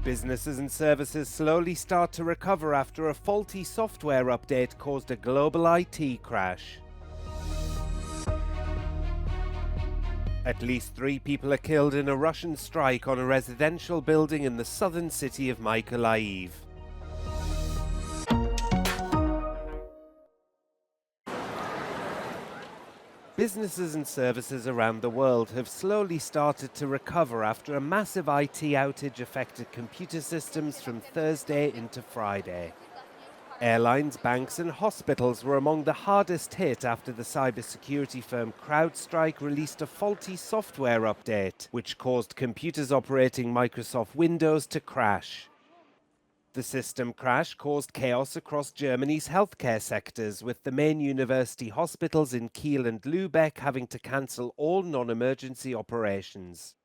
Businesses and services slowly start to recover after a faulty software update caused a global IT crash. At least 3 people are killed in a Russian strike on a residential building in the southern city of Mykolaiv. Businesses and services around the world have slowly started to recover after a massive IT outage affected computer systems from Thursday into Friday. Airlines, banks and hospitals were among the hardest hit after the cybersecurity firm CrowdStrike released a faulty software update, which caused computers operating Microsoft Windows to crash. The system crash caused chaos across Germany's healthcare sectors, with the main university hospitals in Kiel and Lübeck having to cancel all non-emergency operations.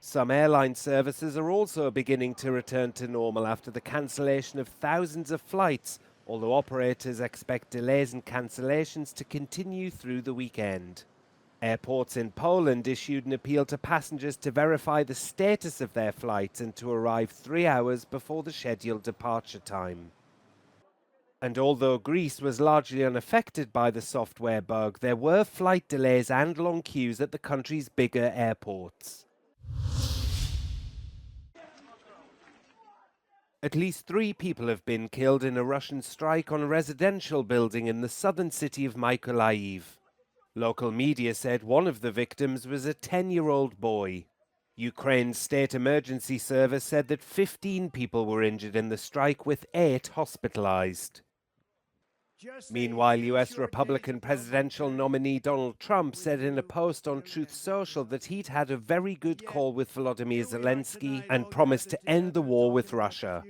Some airline services are also beginning to return to normal after the cancellation of thousands of flights, although operators expect delays and cancellations to continue through the weekend. Airports in Poland issued an appeal to passengers to verify the status of their flights and to arrive 3 hours before the scheduled departure time. And although Greece was largely unaffected by the software bug, there were flight delays and long queues at the country's bigger airports. At least 3 people have been killed in a Russian strike on a residential building in the southern city of Mykolaiv. Local media said one of the victims was a 10-year-old boy. Ukraine's state emergency service said that 15 people were injured in the strike, with 8 hospitalized. Meanwhile, US Republican presidential nominee Donald Trump said in a post on Truth Social that he'd had a very good call with Volodymyr Zelensky and promised to end the war with Russia.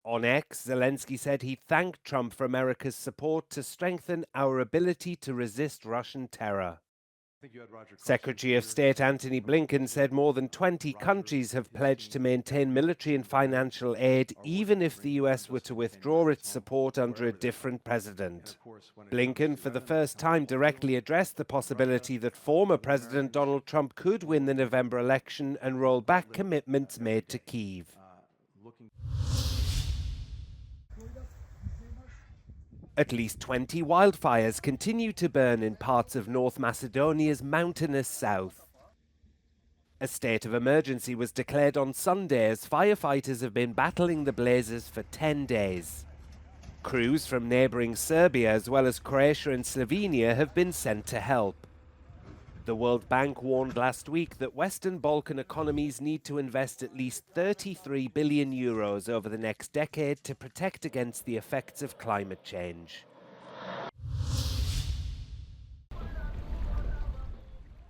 On X, Zelensky said he thanked Trump for America's support to strengthen our ability to resist Russian terror. Secretary of State Antony Blinken said more than 20 countries have pledged to maintain military and financial aid even if the US were to withdraw its support under a different president. Blinken, for the first time, directly addressed the possibility that former President Donald Trump could win the November election and roll back commitments made to Kyiv. At least 20 wildfires continue to burn in parts of North Macedonia's mountainous south. A state of emergency was declared on Sunday as firefighters have been battling the blazes for 10 days. Crews from neighboring Serbia as well as Croatia and Slovenia have been sent to help. The World Bank warned last week that Western Balkan economies need to invest at least 33 billion euros over the next decade to protect against the effects of climate change.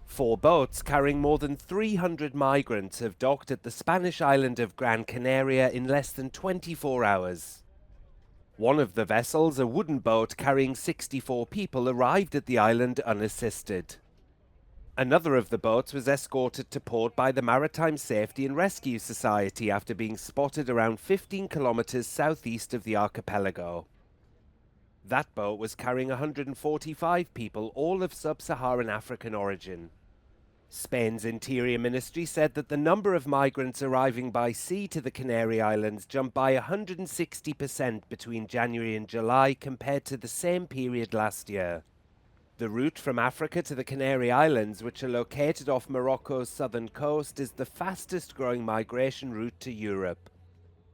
Four boats carrying more than 300 migrants have docked at the Spanish island of Gran Canaria in less than 24 hours. One of the vessels, a wooden boat carrying 64 people, arrived at the island unassisted. Another of the boats was escorted to port by the Maritime Safety and Rescue Society after being spotted around 15 kilometers southeast of the archipelago. That boat was carrying 145 people, all of sub-Saharan African origin. Spain's Interior Ministry said that the number of migrants arriving by sea to the Canary Islands jumped by 160% between January and July compared to the same period last year. The route from Africa to the Canary Islands, which are located off Morocco's southern coast, is the fastest growing migration route to Europe.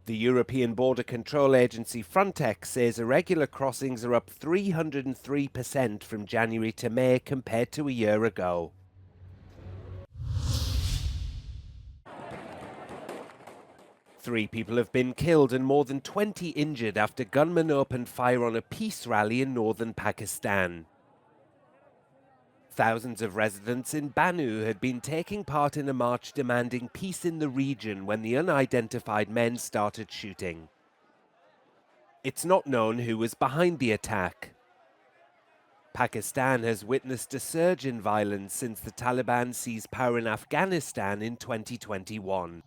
The European Border Control Agency Frontex says irregular crossings are up 303% from January to May compared to a year ago. Three people have been killed and more than 20 injured after gunmen opened fire on a peace rally in northern Pakistan. Thousands of residents in Bannu had been taking part in a march demanding peace in the region when the unidentified men started shooting. It's not known who was behind the attack. Pakistan has witnessed a surge in violence since the Taliban seized power in Afghanistan in 2021.